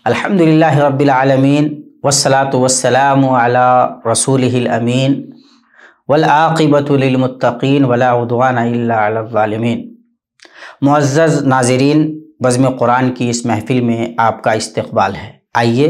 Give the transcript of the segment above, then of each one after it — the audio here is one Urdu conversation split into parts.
الحمدللہ رب العالمین والصلاة والسلام علی رسولہ الامین والعاقبۃ للمتقین ولا عدوان الا علی الظالمین۔ معزز ناظرین، بزم قرآن کی اس محفل میں آپ کا استقبال ہے۔ آئیے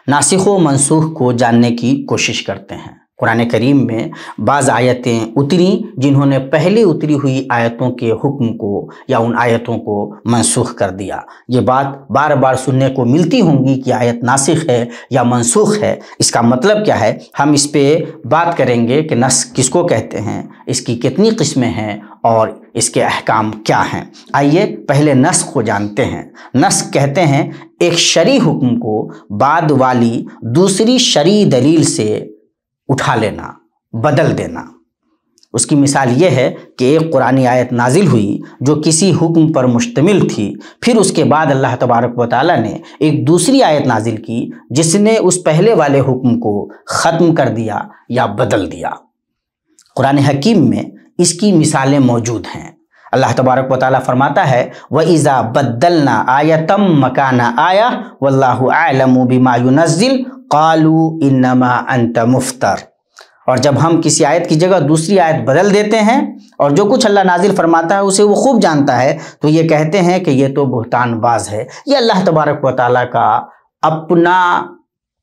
ناسخ و منسوخ کو جاننے کی کوشش کرتے ہیں۔ قرآن کریم میں بعض آیتیں اتریں جنہوں نے پہلے اتری ہوئی آیتوں کے حکم کو یا ان آیتوں کو منسوخ کر دیا۔ یہ بات بار بار سننے کو ملتی ہوں گی کہ آیت ناسخ ہے یا منسوخ ہے۔ اس کا مطلب کیا ہے؟ ہم اس پہ بات کریں گے کہ نسخ کس کو کہتے ہیں، اس کی کتنی قسمیں ہیں اور اس کے احکام کیا ہیں۔ آئیے پہلے نسخ کو جانتے ہیں۔ نسخ کہتے ہیں ایک شرعی حکم کو بعد والی دوسری شرعی دلیل سے اٹھا لینا، بدل دینا۔ اس کی مثال یہ ہے کہ ایک قرآنی آیت نازل ہوئی جو کسی حکم پر مشتمل تھی، پھر اس کے بعد اللہ تبارک و تعالیٰ نے ایک دوسری آیت نازل کی جس نے اس پہلے والے حکم کو ختم کر دیا یا بدل دیا۔ قرآن حکیم میں اس کی مثالیں موجود ہیں۔ اللہ تبارک و تعالیٰ فرماتا ہے وَإِذَا بَدَّلْنَا آیَةً مَكَانَ آیَةٍ وَاللَّهُ أَعْلَمُ بِمَا يُنَزِّلُ قَالُوا إِنَّمَا أَنْتَ مُفْتَرٍ۔ اور جب ہم کسی آیت کی جگہ دوسری آیت بدل دیتے ہیں اور جو کچھ اللہ نازل فرماتا ہے اسے وہ خوب جانتا ہے، تو یہ کہتے ہیں کہ یہ تو بہتان باز ہے۔ یہ اللہ تبارک و تعالیٰ کا اپنا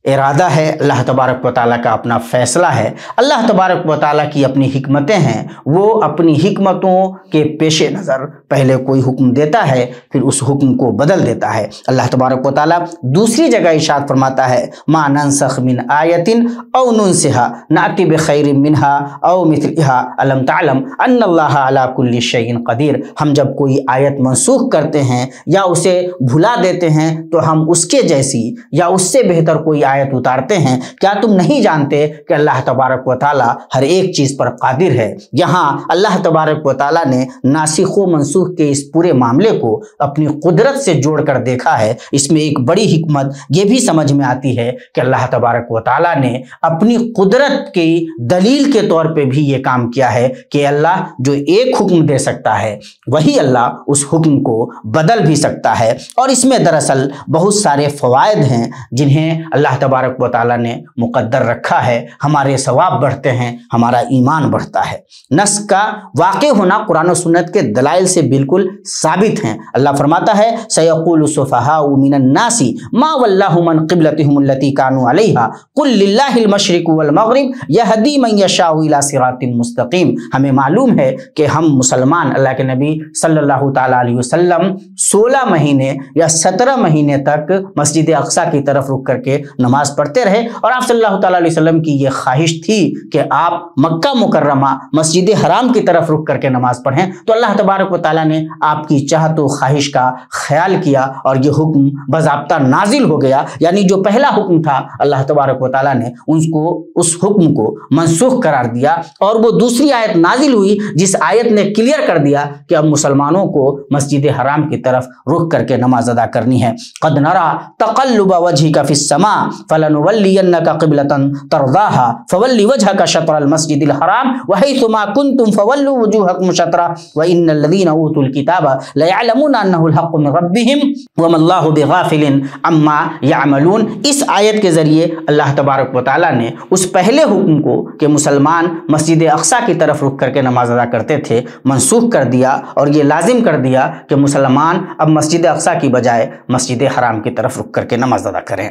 ارادہ ہے، اللہ تبارک و تعالیٰ کا اپنا فیصلہ ہے، اللہ تبارک و تعالیٰ کی اپنی حکمتیں ہیں۔ وہ اپنی حکمتوں کے پیش نظر پہلے کوئی حکم دیتا ہے، پھر اس حکم کو بدل دیتا ہے۔ اللہ تبارک و تعالیٰ دوسری جگہ ارشاد فرماتا ہے ما ننسخ من آیت او ننسها نأتی بخیر منها او مثلها الم تعلم ان اللہ علی کل شیء قدیر۔ ہم جب کوئی آیت منسوخ کرتے ہیں یا اسے بھلا دیتے ہیں تو ہم اس کے جیسی یا اس سے بہتر کوئی آیت اتارتے ہیں۔ کیا تم نہیں جانتے کہ اللہ تبارک و تعالیٰ ہر ایک چیز پر قادر ہے؟ یہاں اللہ تبارک و تعالیٰ نے ناسخ و منسوخ کے اس پورے معاملے کو اپنی قدرت سے جوڑ کر دیکھا ہے۔ اس میں ایک بڑی حکمت یہ بھی سمجھ میں آتی ہے کہ اللہ تبارک و تعالیٰ نے اپنی قدرت کی دلیل کے طور پہ بھی یہ کام کیا ہے کہ اللہ جو ایک حکم دے سکتا ہے وہی اللہ اس حکم کو بدل بھی سکتا ہے۔ اور اس میں دراصل بہت سارے فوائد ہیں جنہیں اللہ تبارک و تعالیٰ نے مقدر رکھا ہے۔ ہمارے ثواب بڑھتے ہیں، ہمارا ایمان بڑھتا ہے۔ نسخ کا واقع ہونا قرآن و سنت کے دلائل سے بالکل ثابت ہیں۔ اللہ فرماتا ہے سَيَقُولُ السُّفَهَاءُ مِنَ النَّاسِ مَا وَلَّاهُمْ عَنْ قِبْلَتِهِمُ الَّتِي كَانُوا عَلَيْهَا قُلْ لِلَّهِ الْمَشْرِقُ وَالْمَغْرِبُ يَهْدِي مَن يَشَاءُ إِلَىٰ صِرَاطٍ مُسْتَقِيمٍ۔ ہمیں معلوم ہے کہ ہم مسلمان اللہ کے نبی صلی اللہ تعالیٰ علیہ وسلم 16 مہینے یا 17 مہینے تک مسجد اقصیٰ کی طرف رک کر کے نماز پڑھتے رہے، اور آپ صلی اللہ تعالیٰ علیہ وسلم کی یہ خواہش تھی کہ آپ مکہ مکرمہ مسجد حرام کی طرف رک کر کے نماز پڑھیں، تو اللہ تبارک و تعالیٰ نے آپ کی چاہت و خواہش کا خیال کیا اور یہ حکم باضابطہ نازل ہو گیا۔ یعنی جو پہلا حکم تھا اللہ تبارک و تعالیٰ نے اس حکم کو منسوخ قرار دیا، اور وہ دوسری آیت نازل ہوئی جس آیت نے کلیئر کر دیا کہ اب مسلمانوں کو مسجد حرام کی طرف رک کر کے نماز ادا کرنی ہے۔ قد نرى تقلب وجهك في السماء فلنولينك قبلة ترضاها فول وجهك شطر المسجد الحرام وحيث ما كنتم فولوا وجوهكم شطره وان الذين اوتوا الكتاب ليعلمون انه الحق من ربهم وما الله بغافل عما يعملون۔ اس آیت کے ذریعے اللہ تبارک و تعالیٰ نے اس پہلے حکم کو کہ مسلمان مسجد اقصیٰ کی طرف رک کر کے نماز ادا کرتے تھے منسوخ کر دیا، اور یہ لازم کر دیا کہ مسلمان اب مسجد اقصیٰ کی بجائے مسجد حرام کی طرف رک کر کے نماز ادا کریں۔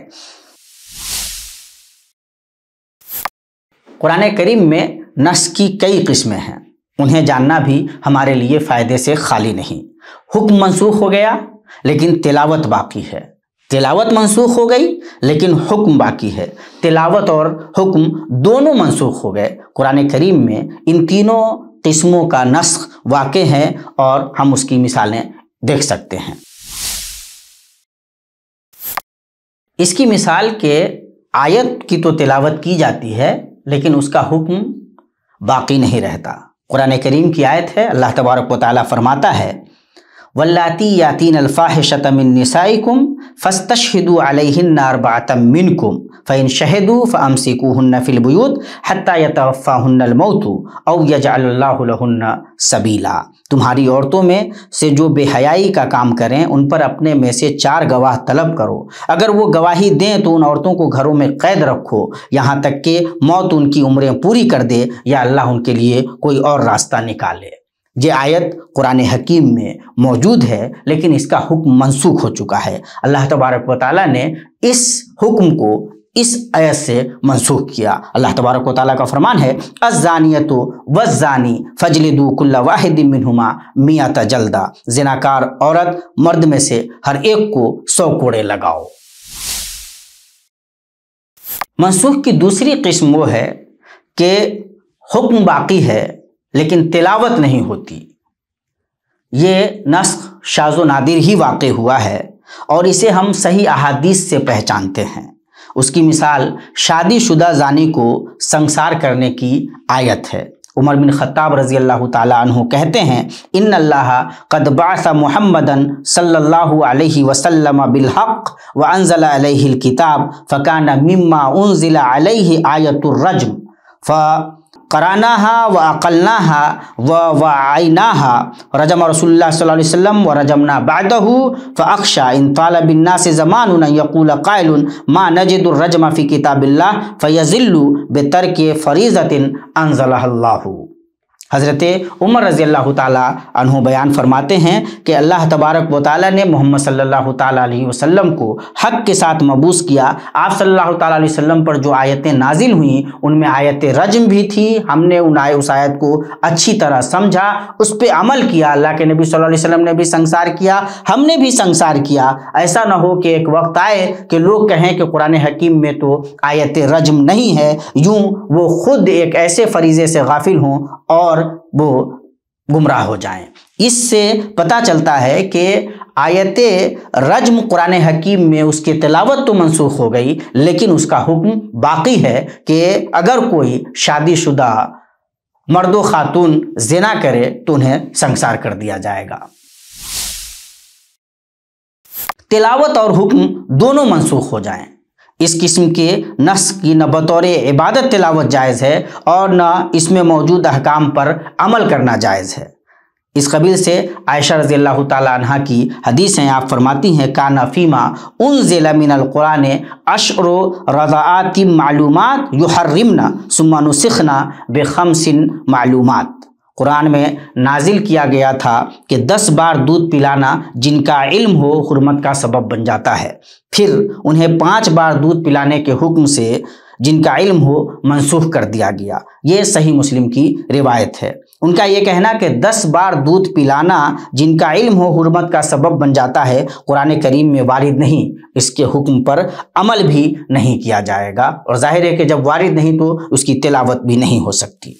قرآن کریم میں نسخ کی کئی قسمیں ہیں، انہیں جاننا بھی ہمارے لیے فائدے سے خالی نہیں۔ حکم منسوخ ہو گیا لیکن تلاوت باقی ہے، تلاوت منسوخ ہو گئی لیکن حکم باقی ہے، تلاوت اور حکم دونوں منسوخ ہو گئے۔ قرآن کریم میں ان تینوں قسموں کا نسخ واقع ہے اور ہم اس کی مثالیں دیکھ سکتے ہیں۔ اس کی مثال کہ آیت کی تو تلاوت کی جاتی ہے لیکن اس کا حکم باقی نہیں رہتا۔ قرآن کریم کی آیت ہے، اللہ تبارک و تعالیٰ فرماتا ہے واللاتی یاتین الفاحشۃ من نسائکم فاستشہدوا علیہن اربعۃ منکم فإن شہدوا فامسکوہن فی البیوت حتی یتوفاہن الموت او یجعل اللہ لہن سبیلا۔ تمہاری عورتوں میں سے جو بے حیائی کا کام کریں ان پر اپنے میں سے 4 گواہ طلب کرو، اگر وہ گواہی دیں تو ان عورتوں کو گھروں میں قید رکھو یہاں تک کہ موت ان کی عمریں پوری کر دے یا اللہ ان کے لیے کوئی اور راستہ نکالے۔ یہ آیت قرآن حکیم میں موجود ہے لیکن اس کا حکم منسوخ ہو چکا ہے۔ اللہ تبارک و تعالیٰ نے اس حکم کو اس آیت سے منسوخ کیا۔ اللہ تبارک و تعالیٰ کا فرمان ہے الزانیۃ والزانی فاجلدوا کل واحد منہما 100 جلدہ، زناکار عورت مرد میں سے ہر ایک کو 100 کوڑے لگاؤ۔ منسوخ کی دوسری قسم وہ ہے کہ حکم باقی ہے لیکن تلاوت نہیں ہوتی۔ یہ نسخ شاذ و نادر ہی واقع ہوا ہے اور اسے ہم صحیح احادیث سے پہچانتے ہیں۔ اس کی مثال شادی شدہ زانی کو سنسار کرنے کی آیت ہے۔ عمر بن خطاب رضی اللہ تعالی عنہ کہتے ہیں ان اللہ قد بعث محمدا صلی اللہ علیہ وسلم بالحق وانزل علیہ الکتاب فکان مما انزل علیہ آیت الرجم فقراناها وعقلناها ووعیناها رجم رسول اللہ صلی اللہ علیہ وسلم ورجمنا بعده فاخشى ان طال بالناس زمان ان يقول قائل ما نجد الرجم في كتاب الله فيذل بترك فریضة انزلها اللہ۔ حضرت عمر رضی اللہ تعالیٰ عنہ بیان فرماتے ہیں کہ اللہ تبارک و تعالیٰ نے محمد صلی اللہ تعالیٰ علیہ وسلم کو حق کے ساتھ مبعوث کیا۔ آپ صلی اللہ تعالیٰ علیہ وسلم پر جو آیتیں نازل ہوئیں ان میں آیت رجم بھی تھی۔ ہم نے اس آیت کو اچھی طرح سمجھا، اس پہ عمل کیا۔ اللہ کے نبی صلی اللہ علیہ وسلم نے بھی سنسار کیا، ہم نے بھی سنسار کیا۔ ایسا نہ ہو کہ ایک وقت آئے کہ لوگ کہیں کہ قرآن حکیم میں تو آیت رجم نہیں ہے، یوں وہ خود ایک ایسے فریضے سے غافل ہوں اور وہ گمراہ ہو جائیں۔ اس سے پتہ چلتا ہے کہ آیت رجم قرآن حکیم میں اس کی تلاوت تو منسوخ ہو گئی لیکن اس کا حکم باقی ہے کہ اگر کوئی شادی شدہ مرد و خاتون زنا کرے تو انہیں سنسار کر دیا جائے گا۔ تلاوت اور حکم دونوں منسوخ ہو جائیں۔ اس قسم کے نسخ کی نہ بطور عبادت تلاوت جائز ہے اور نہ اس میں موجود احکام پر عمل کرنا جائز ہے۔ اس قبیل سے عائشہ رضی اللہ تعالیٰ عنہ کی حدیث ہیں، آپ فرماتی ہیں کان فیما انزل من القرآن اشعر رضاعات معلومات یحرمنا ثم نسخنا بخمس معلومات۔ قرآن میں نازل کیا گیا تھا کہ 10 بار دودھ پلانا جن کا علم ہو حرمت کا سبب بن جاتا ہے، پھر انہیں 5 بار دودھ پلانے کے حکم سے جن کا علم ہو منسوخ کر دیا گیا۔ یہ صحیح مسلم کی روایت ہے۔ ان کا یہ کہنا کہ 10 بار دودھ پلانا جن کا علم ہو حرمت کا سبب بن جاتا ہے قرآن کریم میں وارد نہیں، اس کے حکم پر عمل بھی نہیں کیا جائے گا، اور ظاہر ہے کہ جب وارد نہیں تو اس کی تلاوت بھی نہیں ہو سکتی۔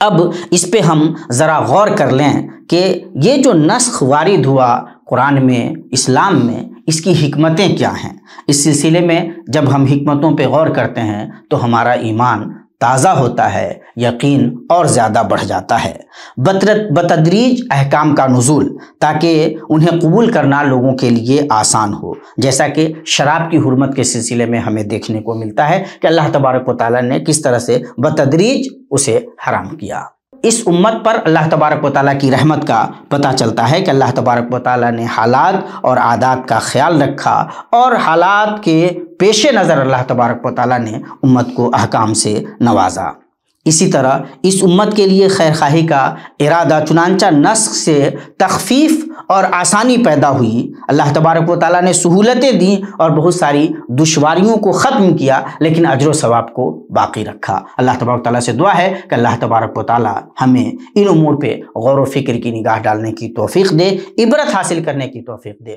اب اس پہ ہم ذرا غور کر لیں کہ یہ جو نسخ وارد ہوا قرآن میں، اسلام میں، اس کی حکمتیں کیا ہیں۔ اس سلسلے میں جب ہم حکمتوں پہ غور کرتے ہیں تو ہمارا ایمان تازہ ہوتا ہے، یقین اور زیادہ بڑھ جاتا ہے۔ بتدریج احکام کا نزول تاکہ انہیں قبول کرنا لوگوں کے لیے آسان ہو، جیسا کہ شراب کی حرمت کے سلسلے میں ہمیں دیکھنے کو ملتا ہے کہ اللہ تبارک و تعالیٰ نے کس طرح سے بتدریج اسے حرام کیا۔ اس امت پر اللہ تبارک و تعالیٰ کی رحمت کا پتہ چلتا ہے کہ اللہ تبارک و تعالیٰ نے حالات اور عادات کا خیال رکھا اور حالات کے پیش نظر اللہ تبارک و تعالیٰ نے امت کو احکام سے نوازا۔ اسی طرح اس امت کے لیے خیر خواہی کا ارادہ، چنانچہ نسخ سے تخفیف اور آسانی پیدا ہوئی۔ اللہ تبارک و تعالیٰ نے سہولتیں دیں اور بہت ساری دشواریوں کو ختم کیا، لیکن اجر و ثواب کو باقی رکھا۔ اللہ تبارک و تعالیٰ سے دعا ہے کہ اللہ تبارک و تعالیٰ ہمیں ان امور پہ غور و فکر کی نگاہ ڈالنے کی توفیق دے، عبرت حاصل کرنے کی توفیق دے۔